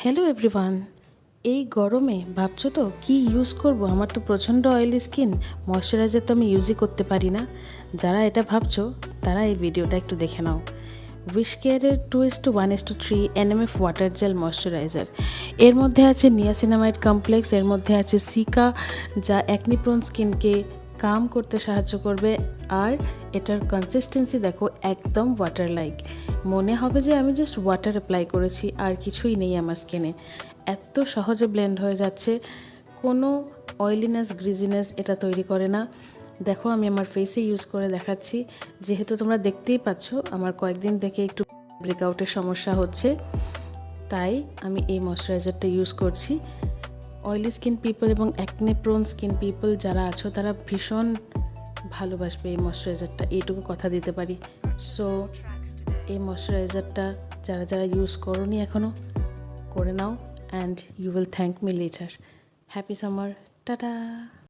Hello everyone. এই গরমে ভাবছো তো কি ইউজ করব? আমার তো প্রচণ্ড অয়েলি স্কিন, ময়শ্চারাইজার তো আমি ইউজই করতে পারি না। যারা এটা ভাবছো তারা এই ভিডিওটা একটু দেখে নাও। উইশ কেয়ারের 2:1:3 NMF ওয়াটার জেল ময়শ্চারাইজার। এর মধ্যে আছে নিয়াসিনামাইড কমপ্লেক্স, এর মধ্যে আছে সিকা, যা অ্যাকনিপ্রোন স্কিনকে কাম করতে সাহায্য করবে। আর এটার কনসিস্টেন্সি দেখো, একদম ওয়াটার লাইক। মনে হবে যে আমি জাস্ট ওয়াটার অ্যাপ্লাই করেছি, আর কিছুই নেই আমার স্কিনে। এত সহজে ব্লেন্ড হয়ে যাচ্ছে, কোনো অয়েলিনেস গ্রিজিনেস এটা তৈরি করে না। দেখো আমি আমার ফেসে ইউজ করে দেখাচ্ছি। যেহেতু তোমরা দেখতেই পাচ্ছ আমার কয়েকদিন থেকে একটু ব্রেকআউটের সমস্যা হচ্ছে, তাই আমি এই ময়শ্চারাইজারটা ইউজ করছি। অয়েলি স্কিন পিপল এবং অ্যাকনে প্রোন স্কিন পিপল যারা আছো তারা ভীষণ ভালোবাসবে এই ময়শ্চারাইজারটা, এইটুকু কথা দিতে পারি। সো এই ময়শ্চারাইজারটা যারা যারা ইউজ করোনি এখনও, করে নাও, and you will thank me later. Happy summer, tata.